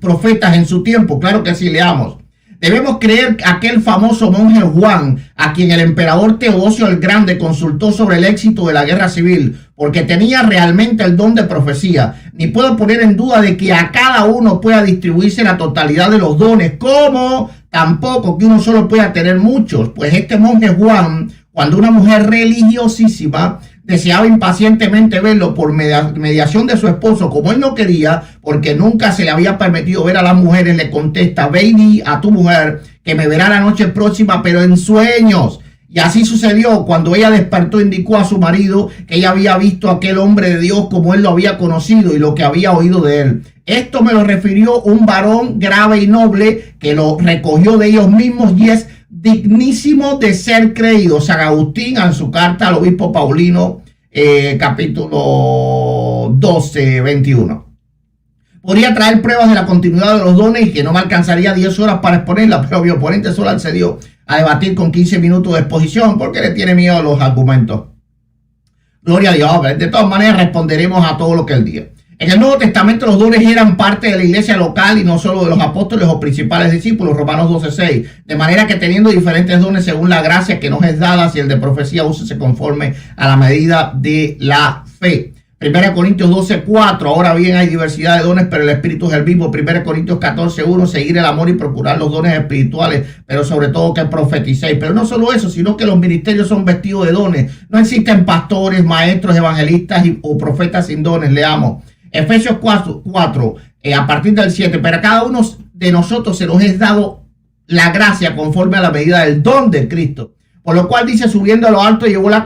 profetas en su tiempo. Claro que sí, leamos. Debemos creer aquel famoso monje Juan, a quien el emperador Teodosio el Grande consultó sobre el éxito de la guerra civil, porque tenía realmente el don de profecía. Ni puedo poner en duda de que a cada uno pueda distribuirse la totalidad de los dones, como tampoco que uno solo pueda tener muchos. Pues este monje Juan, cuando una mujer religiosísima deseaba impacientemente verlo por mediación de su esposo, como él no quería, porque nunca se le había permitido ver a las mujeres, le contesta: ve y di a tu mujer que me verá la noche próxima, pero en sueños. Y así sucedió. Cuando ella despertó, indicó a su marido que ella había visto a aquel hombre de Dios como él lo había conocido y lo que había oído de él. Esto me lo refirió un varón grave y noble que lo recogió de ellos mismos y es dignísimo de ser creído. San Agustín, en su carta al obispo Paulino, capítulo 12, 21. Podría traer pruebas de la continuidad de los dones y que no me alcanzaría 10 horas para exponerla, pero mi oponente solo accedió a debatir con 15 minutos de exposición porque le tiene miedo a los argumentos. Gloria a Dios. De todas maneras, responderemos a todo lo que él diga. En el Nuevo Testamento los dones eran parte de la iglesia local y no solo de los apóstoles o principales discípulos, Romanos 12:6. De manera que teniendo diferentes dones según la gracia que nos es dada, si el de profecía úsese conforme a la medida de la fe. 1 Corintios 12:4. Ahora bien, hay diversidad de dones, pero el Espíritu es el mismo. 1 Corintios 14:1. Seguir el amor y procurar los dones espirituales, pero sobre todo que profeticéis. Pero no solo eso, sino que los ministerios son vestidos de dones. No existen pastores, maestros, evangelistas o profetas sin dones. Leamos Efesios 4, a partir del 7. Pero a cada uno de nosotros se nos es dado la gracia conforme a la medida del don de Cristo. Por lo cual dice: subiendo a lo alto llevó la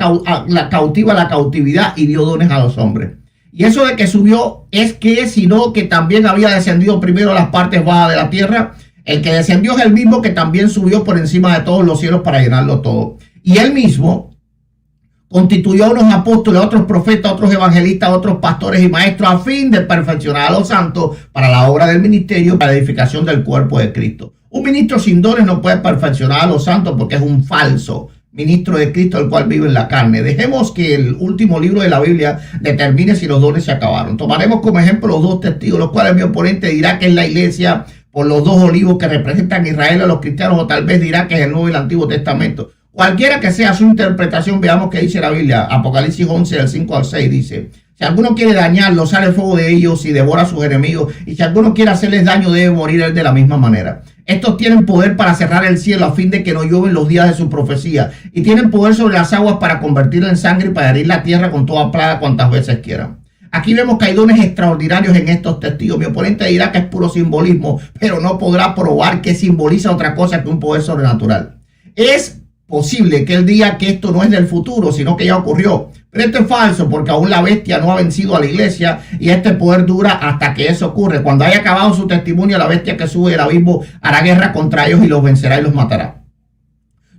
cautiva a la cautividad y dio dones a los hombres. Y eso de que subió es que, sino que también había descendido primero a las partes bajas de la tierra. El que descendió es el mismo que también subió por encima de todos los cielos para llenarlo todo. Y él mismo constituyó a unos apóstoles, a otros profetas, a otros evangelistas, a otros pastores y maestros, a fin de perfeccionar a los santos para la obra del ministerio, para la edificación del cuerpo de Cristo. Un ministro sin dones no puede perfeccionar a los santos porque es un falso ministro de Cristo, el cual vive en la carne. Dejemos que el último libro de la Biblia determine si los dones se acabaron. Tomaremos como ejemplo los dos testigos, los cuales mi oponente dirá que es la iglesia por los dos olivos que representan a Israel, a los cristianos, o tal vez dirá que es el Nuevo y el Antiguo Testamento. Cualquiera que sea su interpretación, veamos qué dice la Biblia. Apocalipsis 11, del 5 al 6 dice: si alguno quiere dañarlos, sale fuego de ellos y devora a sus enemigos. Y si alguno quiere hacerles daño, debe morir él de la misma manera. Estos tienen poder para cerrar el cielo a fin de que no llueven los días de su profecía. Y tienen poder sobre las aguas para convertirla en sangre y para herir la tierra con toda plaga cuantas veces quieran. Aquí vemos que hay dones extraordinarios en estos testigos. Mi oponente dirá que es puro simbolismo, pero no podrá probar que simboliza otra cosa que un poder sobrenatural. Es posible que él diga que esto no es del futuro, sino que ya ocurrió. Pero esto es falso, porque aún la bestia no ha vencido a la iglesia y este poder dura hasta que eso ocurre. Cuando haya acabado su testimonio, la bestia que sube del abismo hará guerra contra ellos y los vencerá y los matará.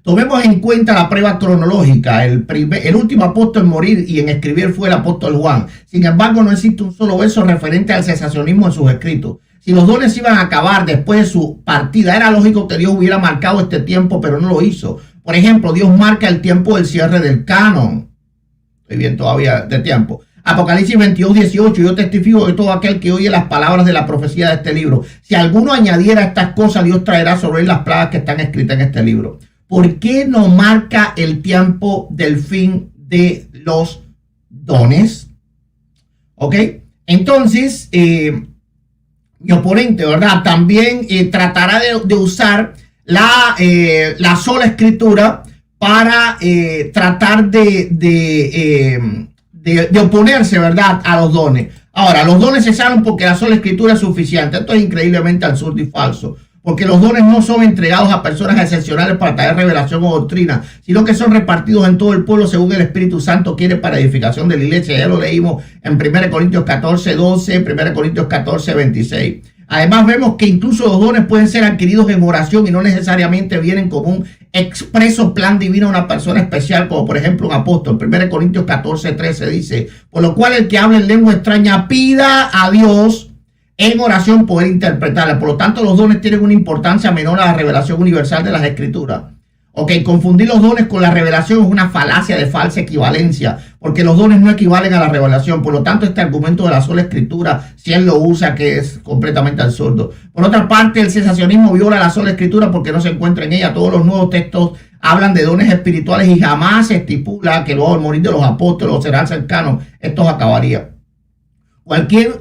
Tomemos en cuenta la prueba cronológica. El último apóstol en morir y en escribir fue el apóstol Juan. Sin embargo, no existe un solo verso referente al cesacionismo en sus escritos. Si los dones iban a acabar después de su partida, era lógico que Dios hubiera marcado este tiempo, pero no lo hizo. Por ejemplo, Dios marca el tiempo del cierre del canon. Estoy bien todavía de tiempo. Apocalipsis 22, 18. Yo testifico de todo aquel que oye las palabras de la profecía de este libro. Si alguno añadiera estas cosas, Dios traerá sobre él las plagas que están escritas en este libro. ¿Por qué no marca el tiempo del fin de los dones? ¿Ok? Entonces, mi oponente, ¿verdad? También tratará de usar la sola escritura para tratar de oponerse, ¿verdad?, a los dones. Ahora, los dones cesaron porque la sola escritura es suficiente. Esto es increíblemente absurdo y falso, porque los dones no son entregados a personas excepcionales para traer revelación o doctrina, sino que son repartidos en todo el pueblo según el Espíritu Santo quiere para edificación de la iglesia. Ya lo leímos en 1 Corintios 14, 12, 1 Corintios 14, 26. Además vemos que incluso los dones pueden ser adquiridos en oración y no necesariamente vienen como un expreso plan divino a una persona especial, como por ejemplo un apóstol. 1 Corintios 14, 13 dice: por lo cual el que habla en lengua extraña pida a Dios en oración poder interpretarla. Por lo tanto, los dones tienen una importancia menor a la revelación universal de las Escrituras. Ok, confundir los dones con la revelación es una falacia de falsa equivalencia, porque los dones no equivalen a la revelación. Por lo tanto, este argumento de la sola escritura, si él lo usa, que es completamente absurdo. Por otra parte, el cesacionismo viola la sola escritura porque no se encuentra en ella. Todos los nuevos textos hablan de dones espirituales y jamás se estipula que luego al morir de los apóstoles serán cercanos. Esto acabaría.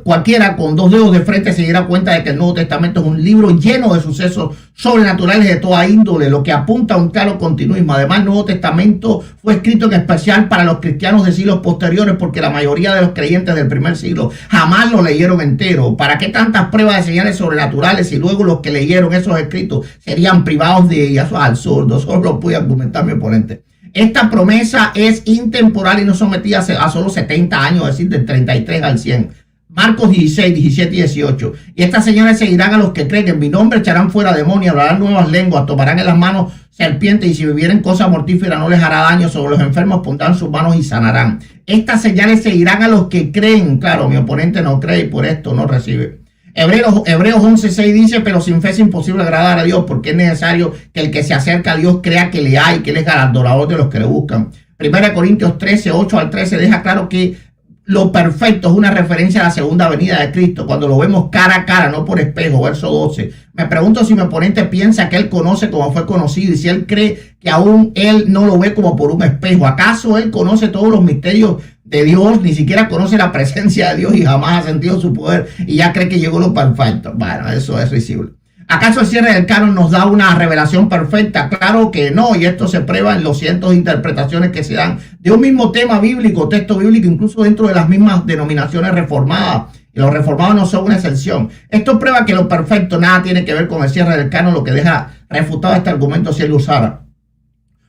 Cualquiera con dos dedos de frente se dará cuenta de que el Nuevo Testamento es un libro lleno de sucesos sobrenaturales de toda índole, lo que apunta a un claro continuismo. Además, el Nuevo Testamento fue escrito en especial para los cristianos de siglos posteriores, porque la mayoría de los creyentes del primer siglo jamás lo leyeron entero. ¿Para qué tantas pruebas de señales sobrenaturales si luego los que leyeron esos escritos serían privados de ellas? Eso es absurdo, solo lo puede argumentar mi oponente. Esta promesa es intemporal y no sometida a solo 70 años, es decir, del 33 al 100. Marcos 16, 17 y 18. Y estas señales seguirán a los que creen. En mi nombre echarán fuera demonios, hablarán nuevas lenguas, tomarán en las manos serpientes y si bebieren cosas mortíferas no les hará daño. Sobre los enfermos pondrán sus manos y sanarán. Estas señales seguirán a los que creen. Claro, mi oponente no cree y por esto no recibe. Hebreos 11:6 dice, pero sin fe es imposible agradar a Dios, porque es necesario que el que se acerca a Dios crea que le hay, que él es galardonador de los que le buscan. 1 Corintios 13, 8 al 13 deja claro que lo perfecto es una referencia a la segunda venida de Cristo, cuando lo vemos cara a cara, no por espejo. Verso 12. Me pregunto si mi oponente piensa que él conoce como fue conocido y si él cree que aún él no lo ve como por un espejo. ¿Acaso él conoce todos los misterios de Dios? Ni siquiera conoce la presencia de Dios y jamás ha sentido su poder y ya cree que llegó lo perfecto. Bueno, eso es risible. ¿Acaso el cierre del canon nos da una revelación perfecta? Claro que no, y esto se prueba en los cientos de interpretaciones que se dan de un mismo tema bíblico, texto bíblico, incluso dentro de las mismas denominaciones reformadas. Y los reformados no son una excepción. Esto prueba que lo perfecto nada tiene que ver con el cierre del canon, lo que deja refutado este argumento si él lo usara.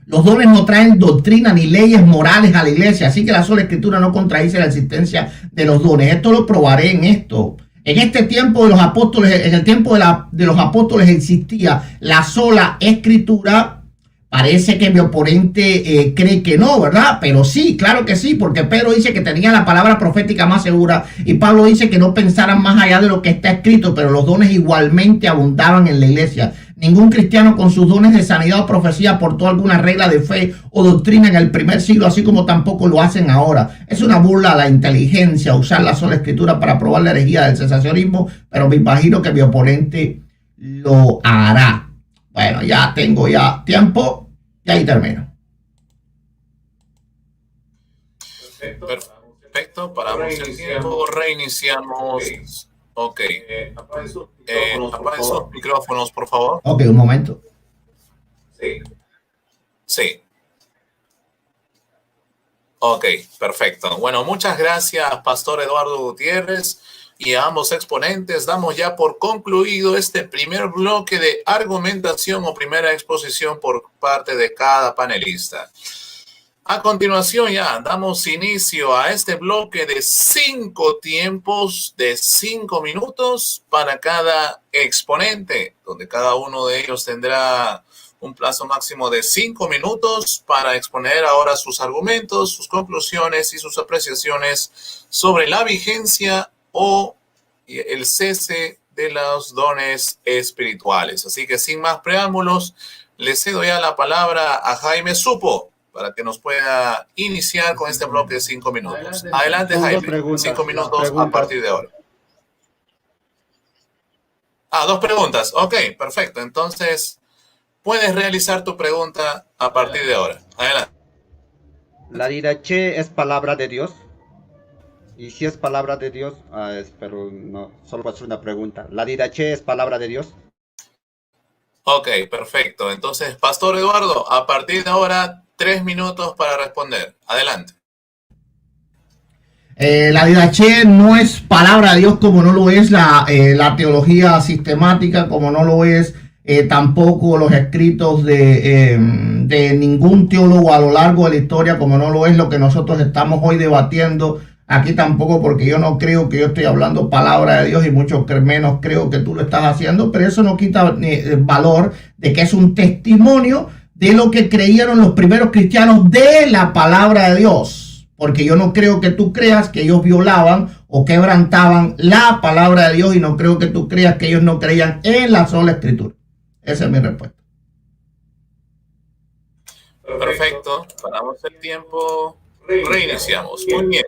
Los dones no traen doctrina ni leyes morales a la iglesia, así que la sola escritura no contradice la existencia de los dones. Esto lo probaré en esto. En este tiempo de los apóstoles, en el tiempo de los apóstoles existía la sola escritura. Parece que mi oponente cree que no, ¿verdad? Pero sí, claro que sí, porque Pedro dice que tenía la palabra profética más segura y Pablo dice que no pensaran más allá de lo que está escrito, pero los dones igualmente abundaban en la iglesia. Ningún cristiano con sus dones de sanidad o profecía aportó alguna regla de fe o doctrina en el primer siglo, así como tampoco lo hacen ahora. Es una burla a la inteligencia usar la sola escritura para probar la herejía del cesacionismo, pero me imagino que mi oponente lo hará. Bueno, ya tengo tiempo y ahí termino. Perfecto, paramos el tiempo, reiniciamos. Ok. Apaga esos micrófonos, por favor. Ok, un momento. Sí. Ok, perfecto. Bueno, muchas gracias, Pastor Eduardo Gutiérrez, y a ambos exponentes. Damos ya por concluido este primer bloque de argumentación o primera exposición por parte de cada panelista. A continuación ya damos inicio a este bloque de 5 tiempos de 5 minutos para cada exponente, donde cada uno de ellos tendrá un plazo máximo de 5 minutos para exponer ahora sus argumentos, sus conclusiones y sus apreciaciones sobre la vigencia o el cese de los dones espirituales. Así que sin más preámbulos, le cedo ya la palabra a Jaime Supo para que nos pueda iniciar con este bloque de 5 minutos. Adelante, Jaime. 5 minutos a partir de ahora. 2 preguntas. Ok, perfecto. Entonces, puedes realizar tu pregunta a partir de ahora. Adelante. ¿La didache es palabra de Dios? Y si es palabra de Dios, pero no, solo voy a hacer una pregunta. ¿La didache es palabra de Dios? Ok, perfecto. Entonces, Pastor Eduardo, a partir de ahora, 3 minutos para responder. Adelante. La didache no es palabra de Dios como no lo es la teología sistemática, como no lo es tampoco los escritos de ningún teólogo a lo largo de la historia, como no lo es lo que nosotros estamos hoy debatiendo aquí tampoco, porque yo no creo que yo estoy hablando palabra de Dios y mucho menos creo que tú lo estás haciendo, pero eso no quita valor de que es un testimonio de lo que creyeron los primeros cristianos de la palabra de Dios, porque yo no creo que tú creas que ellos violaban o quebrantaban la palabra de Dios y no creo que tú creas que ellos no creían en la sola escritura. Esa es mi respuesta. Perfecto. Paramos el tiempo. Reiniciamos. Muy bien.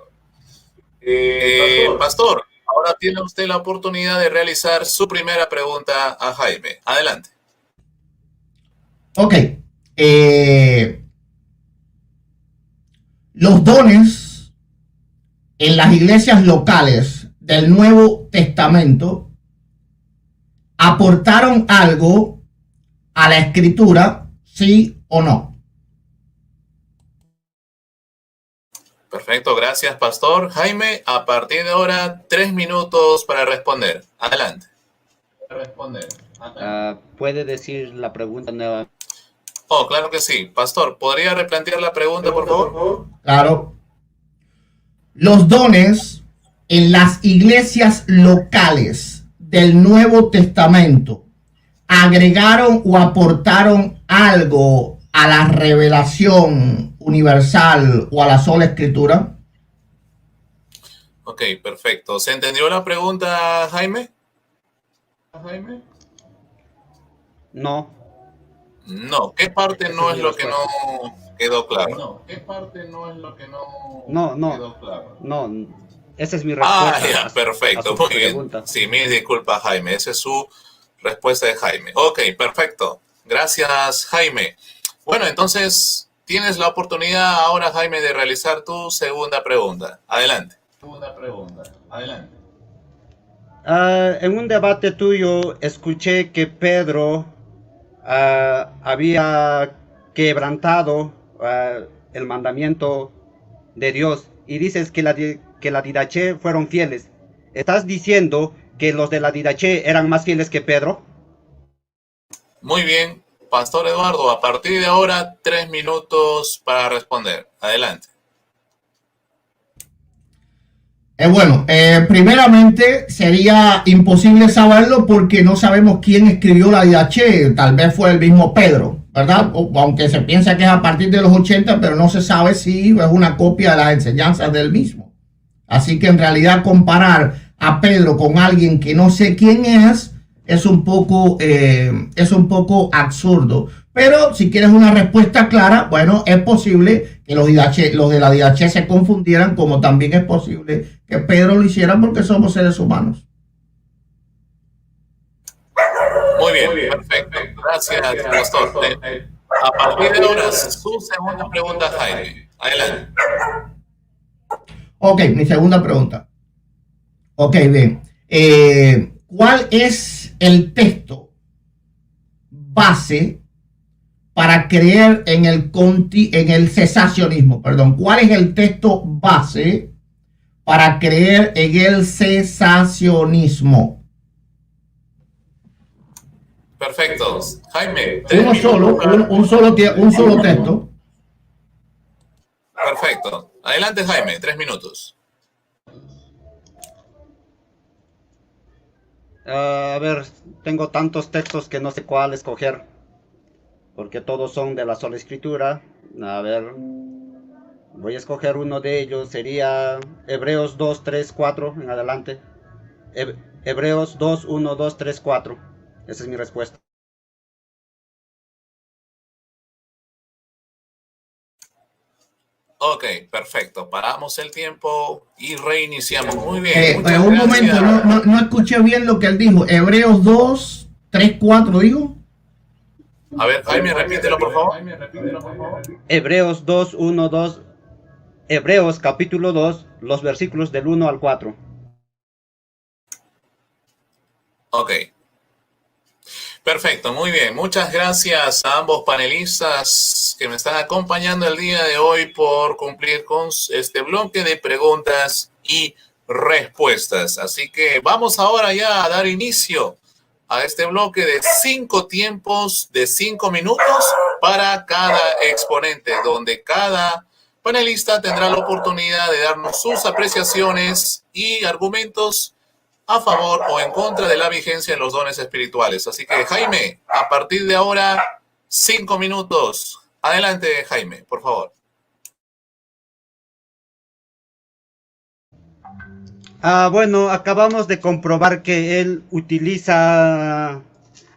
Pastor, ahora tiene usted la oportunidad de realizar su primera pregunta a Jaime. Adelante. Ok. Los dones en las iglesias locales del Nuevo Testamento aportaron algo a la escritura, sí o no. Perfecto, gracias, Pastor. Jaime, a partir de ahora, 3 minutos para responder. Adelante. ¿Puede decir la pregunta nueva? Oh, claro que sí. Pastor, ¿podría replantear la pregunta, por favor? Claro. Los dones en las iglesias locales del Nuevo Testamento agregaron o aportaron algo a la revelación universal o a la sola escritura. Ok, perfecto. ¿Se entendió la pregunta, Jaime? No. No. ¿Qué parte Esa no es es mi lo que respuesta. no quedó claro? No. Esa es mi Ah, respuesta ya, a perfecto. su Muy bien. pregunta. Sí, mil disculpas, Jaime. Esa es su respuesta de Jaime. Ok, perfecto. Gracias, Jaime. Bueno, entonces tienes la oportunidad ahora, Jaime, de realizar tu segunda pregunta. Adelante. En un debate tuyo escuché que Pedro había quebrantado el mandamiento de Dios y dices que la Didaché fueron fieles. ¿Estás diciendo que los de la Didaché eran más fieles que Pedro? Muy bien, Pastor Eduardo, a partir de ahora, 3 minutos para responder. Adelante. Bueno, primeramente sería imposible saberlo porque no sabemos quién escribió la Didaché. Tal vez fue el mismo Pedro, ¿verdad? Aunque se piensa que es a partir de los 80, pero no se sabe si es una copia de las enseñanzas del mismo. Así que en realidad comparar a Pedro con alguien que no sé quién es un poco absurdo. Pero si quieres una respuesta clara, bueno, es posible que los de la DH se confundieran, como también es posible que Pedro lo hiciera porque somos seres humanos. Muy bien, perfecto. Gracias, Pastor. A partir de ahora, su segunda pregunta, Jaime. Adelante. Ok, mi segunda pregunta. Ok, bien. ¿Cuál es el texto base para creer en el cesacionismo? Perdón, ¿cuál es el texto base para creer en el cesacionismo? Perfecto. Jaime, un solo texto. Perfecto. Adelante, Jaime, 3 minutos. A ver, tengo tantos textos que no sé cuál escoger, porque todos son de la sola escritura. A ver, voy a escoger uno de ellos, sería Hebreos 2, 3, 4 en adelante. Hebreos 2, 1, 2, 3, 4. Esa es mi respuesta. Ok, perfecto. Paramos el tiempo y reiniciamos. Muy bien. Muchas Un gracias. momento, no escuché bien lo que él dijo. Hebreos 2, 3, 4, digo. A ver, Jaime, repítelo, por favor. Hebreos 2, 1, 2. Hebreos capítulo 2, los versículos del 1 al 4. Ok. Perfecto, muy bien. Muchas gracias a ambos panelistas que me están acompañando el día de hoy por cumplir con este bloque de preguntas y respuestas. Así que vamos ahora ya a dar inicio a este bloque de 5 tiempos de 5 minutos para cada exponente, donde cada panelista tendrá la oportunidad de darnos sus apreciaciones y argumentos a favor o en contra de la vigencia de los dones espirituales. Así que, Jaime, a partir de ahora, 5 minutos. Adelante, Jaime, por favor. Bueno, acabamos de comprobar que él utiliza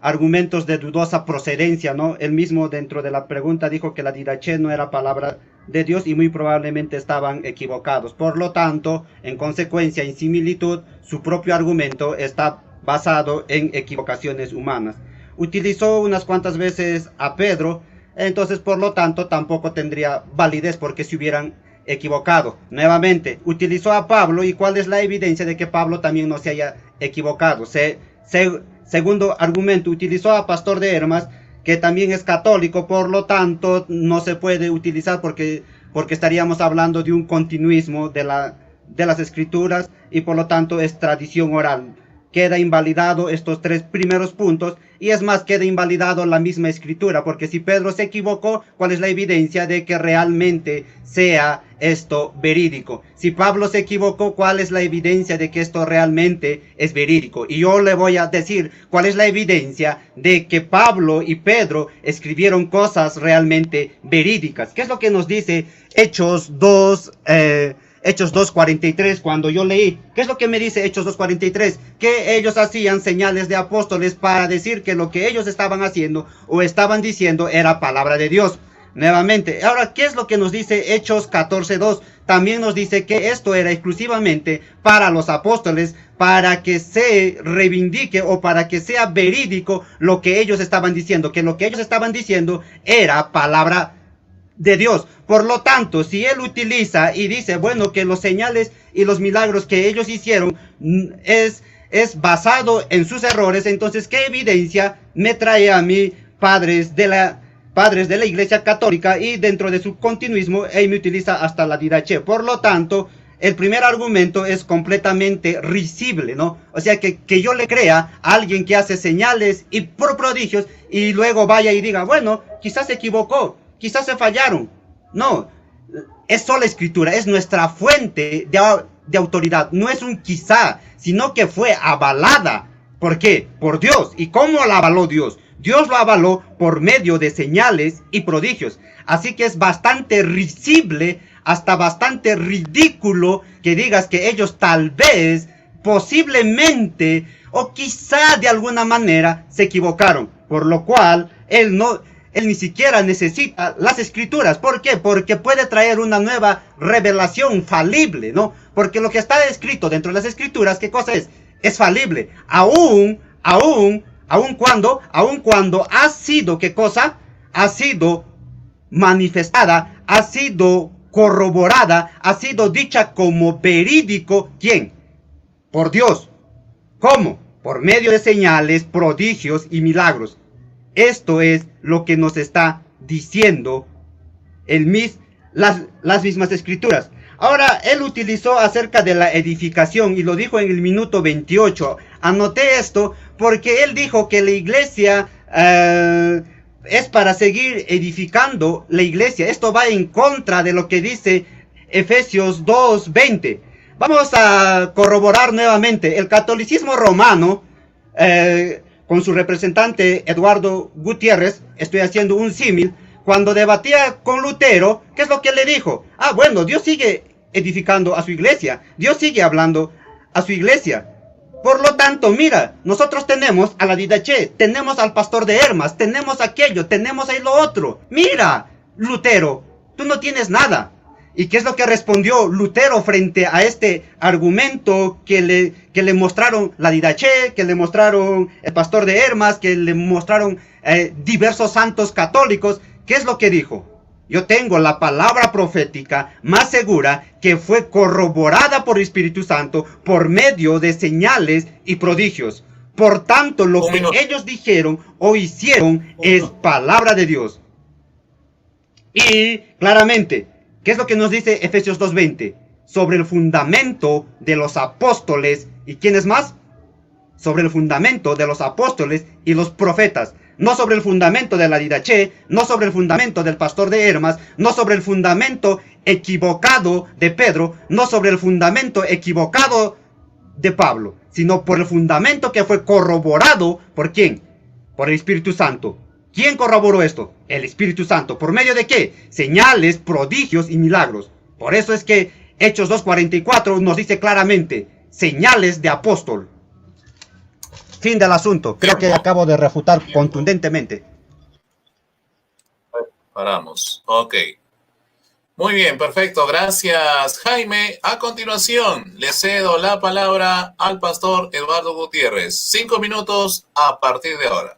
argumentos de dudosa procedencia, ¿no? Él mismo dentro de la pregunta dijo que la didache no era palabra de Dios y muy probablemente estaban equivocados. Por lo tanto, en consecuencia, en similitud, su propio argumento está basado en equivocaciones humanas. Utilizó unas cuantas veces a Pedro, entonces por lo tanto tampoco tendría validez porque se hubieran equivocado. Nuevamente, utilizó a Pablo, y ¿cuál es la evidencia de que Pablo también no se haya equivocado? Segundo argumento, utilizó a Pastor de Hermas, que también es católico, por lo tanto no se puede utilizar porque estaríamos hablando de un continuismo de las escrituras y por lo tanto es tradición oral. Queda invalidado estos tres primeros puntos, y es más, queda invalidado la misma escritura, porque si Pedro se equivocó, ¿cuál es la evidencia de que realmente sea esto verídico? Si Pablo se equivocó, ¿cuál es la evidencia de que esto realmente es verídico? Y yo le voy a decir cuál es la evidencia de que Pablo y Pedro escribieron cosas realmente verídicas. ¿Qué es lo que nos dice Hechos 2:43, cuando yo leí? ¿Qué es lo que me dice Hechos 2:43? Que ellos hacían señales de apóstoles para decir que lo que ellos estaban haciendo o estaban diciendo era palabra de Dios. Nuevamente, ahora, ¿qué es lo que nos dice Hechos 14:2? También nos dice que esto era exclusivamente para los apóstoles, para que se reivindique o para que sea verídico lo que ellos estaban diciendo, que lo que ellos estaban diciendo era palabra de Dios. Por lo tanto, si él utiliza y dice, bueno, que los señales y los milagros que ellos hicieron es basado en sus errores, entonces, ¿qué evidencia me trae a mí, padres de la Iglesia Católica, y dentro de su continuismo, él me utiliza hasta la didache? Por lo tanto, el primer argumento es completamente risible, ¿no? O sea, que yo le crea a alguien que hace señales y prodigios y luego vaya y diga, bueno, quizás se equivocó, quizás se fallaron. No, es sola escritura, es nuestra fuente de autoridad. No es un quizá, sino que fue avalada. ¿Por qué? Por Dios. ¿Y cómo la avaló Dios? Dios lo avaló por medio de señales y prodigios. Así que es bastante risible, hasta bastante ridículo que digas que ellos tal vez, posiblemente, o quizá de alguna manera se equivocaron. Por lo cual, él ni siquiera necesita las escrituras. ¿Por qué? Porque puede traer una nueva revelación falible, ¿no? Porque lo que está escrito dentro de las escrituras, ¿qué cosa es? Es falible. Aún cuando ha sido, ¿qué cosa? Ha sido manifestada, ha sido corroborada, ha sido dicha como verídico. ¿Quién? Por Dios. ¿Cómo? Por medio de señales, prodigios y milagros. Esto es lo que nos está diciendo las mismas escrituras. Ahora, él utilizó acerca de la edificación y lo dijo en el minuto 28. Anoté esto porque él dijo que la iglesia es para seguir edificando la iglesia. Esto va en contra de lo que dice Efesios 2:20. Vamos a corroborar nuevamente. El catolicismo romano, con su representante Eduardo Gutiérrez, estoy haciendo un símil, cuando debatía con Lutero, ¿qué es lo que le dijo? Ah, bueno, Dios sigue edificando a su iglesia, Dios sigue hablando a su iglesia. Por lo tanto, mira, nosotros tenemos a la didache, tenemos al pastor de Hermas, tenemos aquello, tenemos ahí lo otro. Mira, Lutero, tú no tienes nada. ¿Y qué es lo que respondió Lutero frente a este argumento que le mostraron la didache, que le mostraron el pastor de Hermas, que le mostraron diversos santos católicos? ¿Qué es lo que dijo? Yo tengo la palabra profética más segura, que fue corroborada por el Espíritu Santo por medio de señales y prodigios. Por tanto, lo que ellos dijeron o hicieron es palabra de Dios. Y claramente, ¿qué es lo que nos dice Efesios 2:20? Sobre el fundamento de los apóstoles. ¿Y quiénes más? Sobre el fundamento de los apóstoles y los profetas. No sobre el fundamento de la didache, no sobre el fundamento del pastor de Hermas, no sobre el fundamento equivocado de Pedro, no sobre el fundamento equivocado de Pablo, sino por el fundamento que fue corroborado. ¿Por quién? Por el Espíritu Santo. ¿Quién corroboró esto? El Espíritu Santo. ¿Por medio de qué? Señales, prodigios y milagros. Por eso es que Hechos 2:44 nos dice claramente, señales de apóstol. Fin del asunto. Creo que acabo de refutar contundentemente. Paramos. Ok. Muy bien, perfecto. Gracias, Jaime. A continuación, le cedo la palabra al pastor Eduardo Gutiérrez. 5 minutos a partir de ahora.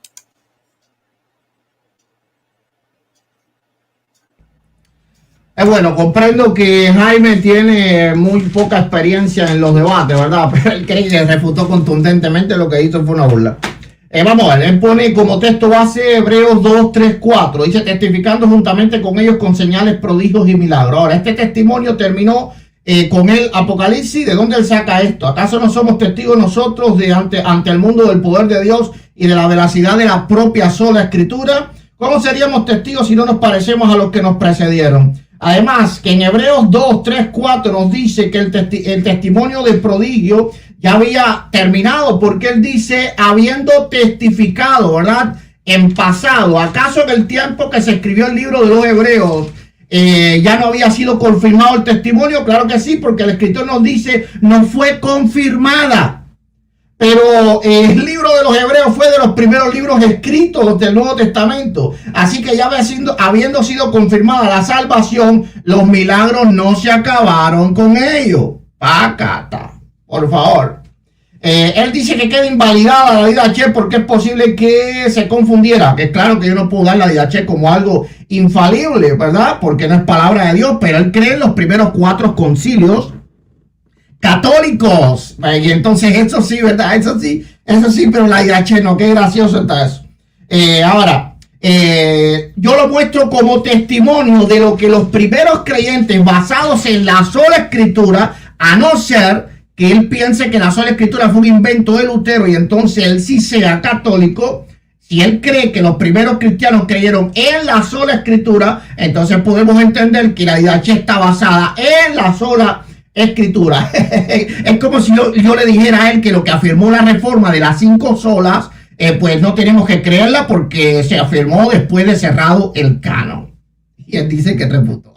Bueno, comprendo que Jaime tiene muy poca experiencia en los debates, ¿verdad? Pero él cree que refutó contundentemente, lo que hizo fue una burla. Vamos a ver, él pone como texto base Hebreos 2, 3, 4. Dice, testificando juntamente con ellos con señales, prodigios y milagros. Ahora, este testimonio terminó con el Apocalipsis. ¿De dónde él saca esto? ¿Acaso no somos testigos nosotros de ante el mundo del poder de Dios y de la veracidad de la propia sola Escritura? ¿Cómo seríamos testigos si no nos parecemos a los que nos precedieron? Además, que en Hebreos 2, 3, 4 nos dice que el testimonio de prodigio ya había terminado, porque él dice, habiendo testificado, ¿verdad? En pasado. ¿Acaso en el tiempo que se escribió el libro de los Hebreos ya no había sido confirmado el testimonio? Claro que sí, porque el escritor nos dice, no fue confirmada. Pero el libro de los Hebreos fue de los primeros libros escritos del Nuevo Testamento. Así que ya habiendo sido confirmada la salvación, los milagros no se acabaron con ello. Pácata, por favor. Él dice que queda invalidada la didache porque es posible que se confundiera. Que claro que yo no puedo dar la didache como algo infalible, ¿verdad? Porque no es palabra de Dios, pero él cree en los primeros 4 concilios católicos. Y entonces eso sí, ¿verdad? Eso sí, pero la didache no, qué gracioso está eso. Ahora, yo lo muestro como testimonio de lo que los primeros creyentes, basados en la sola Escritura, a no ser que él piense que la sola Escritura fue un invento de Lutero y entonces él sí sea católico. Si él cree que los primeros cristianos creyeron en la sola Escritura, entonces podemos entender que la didache está basada en la sola Escritura. Es como si yo le dijera a él que lo que afirmó la Reforma de las 5 solas, pues no tenemos que creerla porque se afirmó después de cerrado el canon. Y él dice que refutó.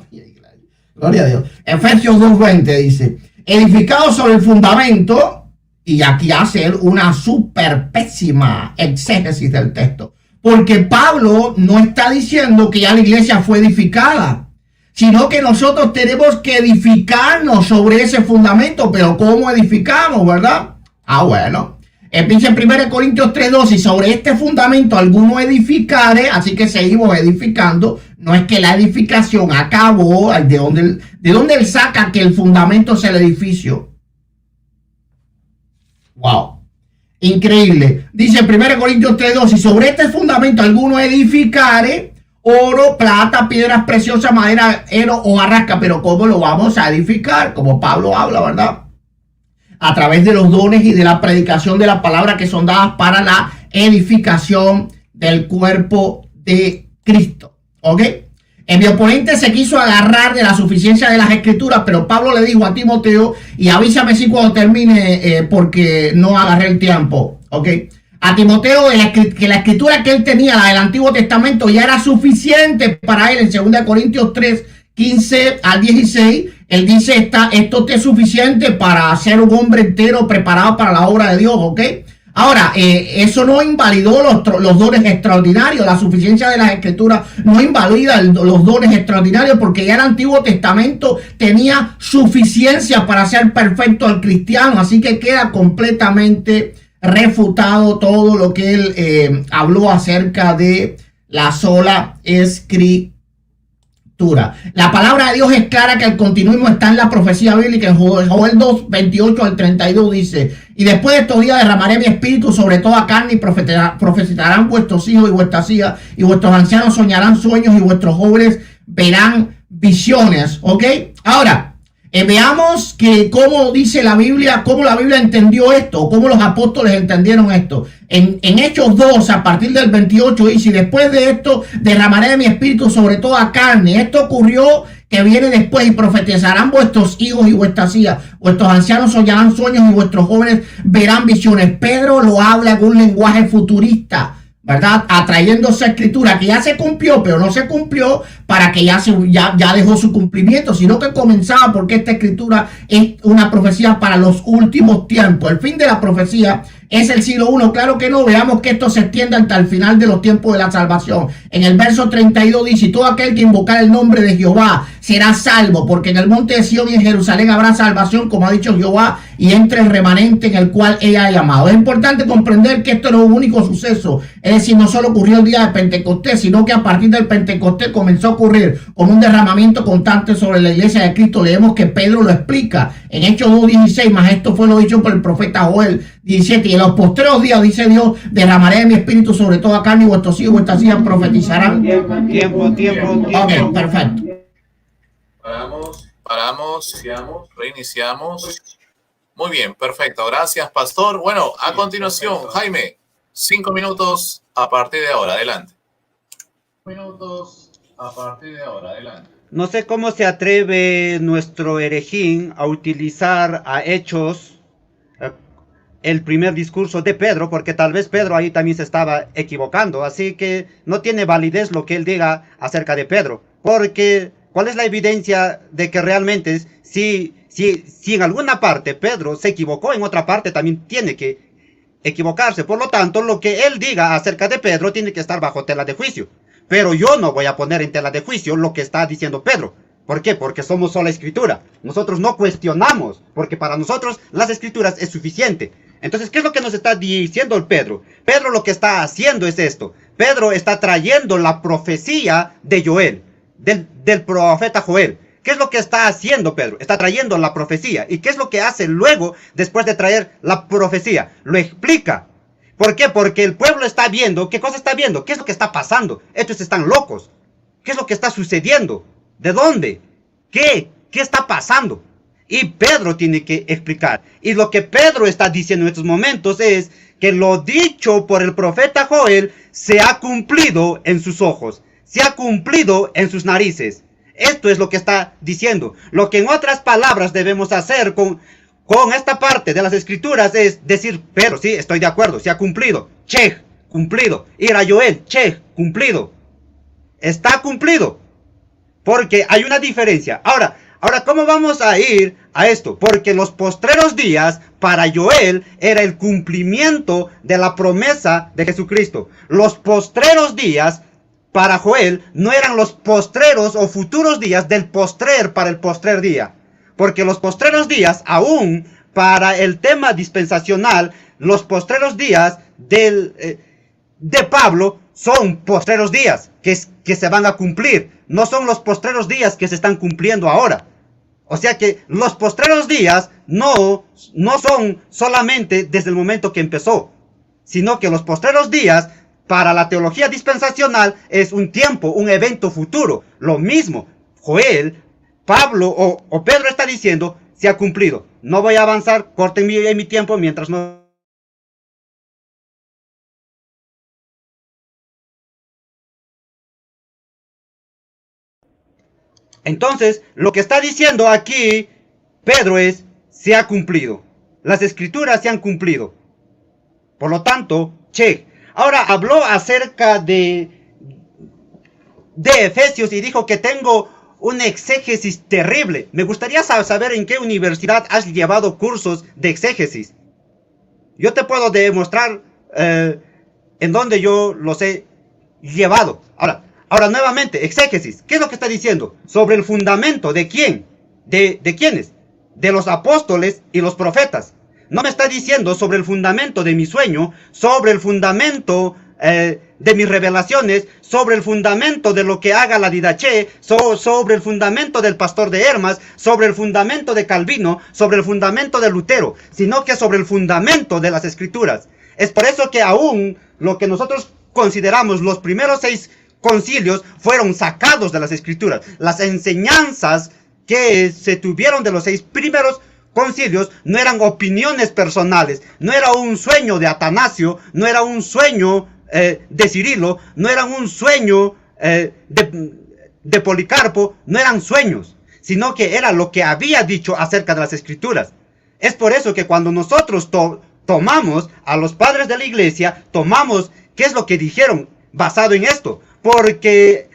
Gloria a Dios. Efesios 2:20 dice, edificado sobre el fundamento, y aquí hace él una súper pésima exégesis del texto, porque Pablo no está diciendo que ya la iglesia fue edificada, sino que nosotros tenemos que edificarnos sobre ese fundamento. Pero ¿cómo edificamos, verdad? Bueno, dice en 1 Corintios 3:2, y sobre este fundamento alguno edificare, así que seguimos edificando. No es que la edificación acabó, de donde él saca que el fundamento es el edificio. Wow, increíble. Dice en 1 Corintios 3:2, y sobre este fundamento alguno edificare, oro, plata, piedras preciosas, madera, heno o hojarasca. Pero ¿cómo lo vamos a edificar? Como Pablo habla, ¿verdad? A través de los dones y de la predicación de la palabra que son dadas para la edificación del cuerpo de Cristo. ¿Ok? Mi oponente se quiso agarrar de la suficiencia de las Escrituras, pero Pablo le dijo a Timoteo, y avísame si cuando termine, porque no agarré el tiempo. ¿Ok? A Timoteo que la escritura que él tenía, la del Antiguo Testamento, ya era suficiente para él. En 2 Corintios 3, 15 al 16, él dice, esto te es suficiente para ser un hombre entero preparado para la obra de Dios, ¿ok? Ahora, eso no invalidó los dones extraordinarios. La suficiencia de las Escrituras no invalida los dones extraordinarios, porque ya el Antiguo Testamento tenía suficiencia para ser perfecto al cristiano. Así que queda completamente refutado todo lo que él habló acerca de la sola Escritura. La palabra de Dios es clara que el continuismo está en la profecía bíblica. En Joel 2, 28 al 32 dice, y después de estos días derramaré mi espíritu sobre toda carne, y profetizarán vuestros hijos y vuestras hijas, y vuestros ancianos soñarán sueños, y vuestros jóvenes verán visiones. ¿Ok? Ahora, veamos que cómo dice la Biblia, cómo la Biblia entendió esto, cómo los apóstoles entendieron esto. En Hechos 2, a partir del 28, dice, y después de esto derramaré mi espíritu sobre toda carne. Esto ocurrió que viene después, y profetizarán vuestros hijos y vuestras hijas, vuestros ancianos soñarán sueños, y vuestros jóvenes verán visiones. Pedro lo habla en un lenguaje futurista, ¿verdad? Atrayéndose a escritura que ya se cumplió, pero no se cumplió para que ya dejó su cumplimiento, sino que comenzaba, porque esta escritura es una profecía para los últimos tiempos. El fin de la profecía es el siglo I. Claro que no, veamos que esto se extiende hasta el final de los tiempos de la salvación. En el verso 32 dice, todo aquel que invocar el nombre de Jehová será salvo, porque en el monte de Sión y en Jerusalén habrá salvación, como ha dicho Jehová, y entre el remanente en el cual ella ha llamado. Es importante comprender que esto no es un único suceso, es decir, no solo ocurrió el día de Pentecostés, sino que a partir del Pentecostés comenzó a ocurrir con un derramamiento constante sobre la iglesia de Cristo. Leemos que Pedro lo explica en Hechos 2:16, más esto fue lo dicho por el profeta Joel 17, y en los postreros días, dice Dios, derramaré de mi espíritu sobre toda carne, y vuestros hijos y vuestras hijas profetizarán. Tiempo. Ok, perfecto. Paramos, reiniciamos. Muy bien, perfecto. Gracias, pastor. Bueno, a continuación, Jaime, 5 minutos a partir de ahora. Adelante. No sé cómo se atreve nuestro herejín a utilizar a Hechos el primer discurso de Pedro, porque tal vez Pedro ahí también se estaba equivocando, así que no tiene validez lo que él diga acerca de Pedro, porque ¿cuál es la evidencia de que realmente si en alguna parte Pedro se equivocó, en otra parte también tiene que equivocarse? Por lo tanto, lo que él diga acerca de Pedro tiene que estar bajo tela de juicio. Pero yo no voy a poner en tela de juicio lo que está diciendo Pedro. ¿Por qué? Porque somos sola escritura. Nosotros no cuestionamos, porque para nosotros las escrituras es suficiente. Entonces, ¿qué es lo que nos está diciendo el Pedro? Pedro lo que está haciendo es esto. Pedro está trayendo la profecía de Joel, del profeta Joel. ¿Qué es lo que está haciendo Pedro? Está trayendo la profecía. ¿Y qué es lo que hace luego, después de traer la profecía? Lo explica. ¿Por qué? Porque el pueblo está viendo. ¿Qué cosa está viendo? ¿Qué es lo que está pasando? Estos están locos. ¿Qué es lo que está sucediendo? ¿De dónde? ¿Qué está pasando? Y Pedro tiene que explicar. Y lo que Pedro está diciendo en estos momentos es que lo dicho por el profeta Joel se ha cumplido en sus ojos. Se ha cumplido en sus narices. Esto es lo que está diciendo. Lo que en otras palabras debemos hacer con esta parte de las escrituras es decir, pero sí, estoy de acuerdo, se ha cumplido. Check, cumplido. Ir a Joel, check, cumplido. Está cumplido. Porque hay una diferencia. Ahora, ¿cómo vamos a ir a esto? Porque los postreros días para Joel era el cumplimiento de la promesa de Jesucristo. Los postreros días para Joel no eran los postreros o futuros días del postrer para el postrer día. Porque los postreros días, aún para el tema dispensacional, los postreros días de Pablo son postreros días que se van a cumplir. No son los postreros días que se están cumpliendo ahora. O sea que los postreros días no son solamente desde el momento que empezó, sino que los postreros días para la teología dispensacional es un tiempo, un evento futuro. Lo mismo, Joel, Pablo o Pedro está diciendo, se ha cumplido. No voy a avanzar, corten mi tiempo mientras no... Entonces, lo que está diciendo aquí Pedro es, se ha cumplido. Las escrituras se han cumplido. Por lo tanto, check. Ahora habló acerca de Efesios y dijo que tengo una exégesis terrible. Me gustaría saber en qué universidad has llevado cursos de exégesis. Yo te puedo demostrar en donde yo los he llevado. Ahora nuevamente, exégesis. ¿Qué es lo que está diciendo? Sobre el fundamento. ¿De quién? ¿De quiénes? De los apóstoles y los profetas. No me está diciendo sobre el fundamento de mi sueño, sobre el fundamento de mis revelaciones, sobre el fundamento de lo que haga la Didache, sobre el fundamento del pastor de Hermas, sobre el fundamento de Calvino, sobre el fundamento de Lutero, sino que sobre el fundamento de las escrituras. Es por eso que aún lo que nosotros consideramos los primeros 6 concilios fueron sacados de las escrituras. Las enseñanzas que se tuvieron de los 6 primeros concilios no eran opiniones personales, no era un sueño de Atanasio, no era un sueño de Cirilo, no era un sueño de Policarpo, no eran sueños, sino que era lo que había dicho acerca de las escrituras. Es por eso que cuando nosotros tomamos a los padres de la iglesia, tomamos qué es lo que dijeron basado en esto, porque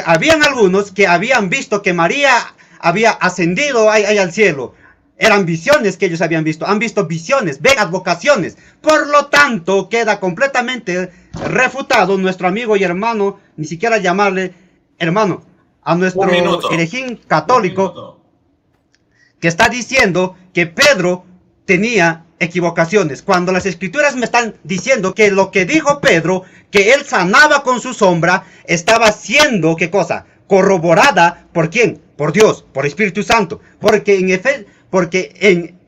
habían algunos que habían visto que María había ascendido ahí al cielo. Eran visiones que ellos habían visto. Han visto visiones, ven advocaciones. Por lo tanto, queda completamente refutado nuestro amigo y hermano, ni siquiera llamarle hermano, a nuestro herejín católico, que está diciendo que Pedro tenía equivocaciones, cuando las escrituras me están diciendo que lo que dijo Pedro, que él sanaba con su sombra, estaba siendo, ¿qué cosa? Corroborada, ¿por quién? Por Dios, por Espíritu Santo, porque en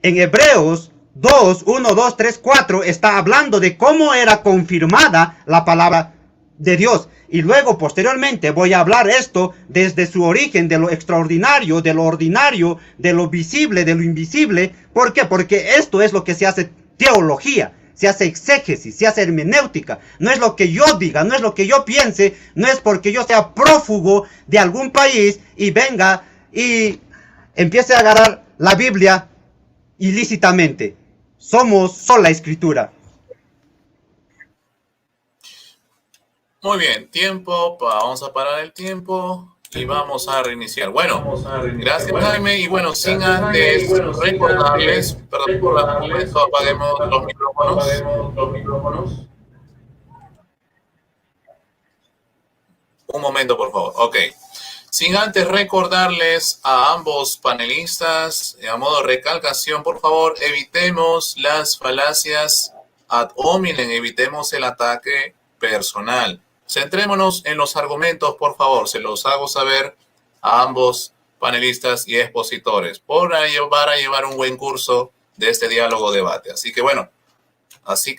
Hebreos 2, 1, 2, 3, 4 está hablando de cómo era confirmada la palabra de Dios. Y luego, posteriormente, voy a hablar esto desde su origen, de lo extraordinario, de lo ordinario, de lo visible, de lo invisible. ¿Por qué? Porque esto es lo que se hace teología, se hace exégesis, se hace hermenéutica. No es lo que yo diga, no es lo que yo piense, no es porque yo sea prófugo de algún país y venga y empiece a agarrar la Biblia ilícitamente. Somos sola escritura. Muy bien, tiempo, vamos a parar el tiempo y vamos a reiniciar. Bueno, gracias Jaime, y bueno, sin antes recordarles, perdón, por apaguemos los micrófonos. Un momento, por favor. Ok. Sin antes recordarles a ambos panelistas, a modo de recalcación, por favor, evitemos las falacias ad hominem, evitemos el ataque personal. Centrémonos en los argumentos, por favor. Se los hago saber a ambos panelistas y expositores para llevar un buen curso de este diálogo-debate. Así que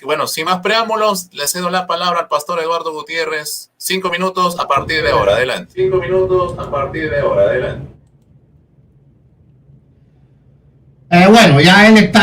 bueno, sin más preámbulos, le cedo la palabra al pastor Eduardo Gutiérrez. 5 minutos a partir de ahora. Adelante. 5 minutos a partir de ahora. Adelante. Bueno, ya él está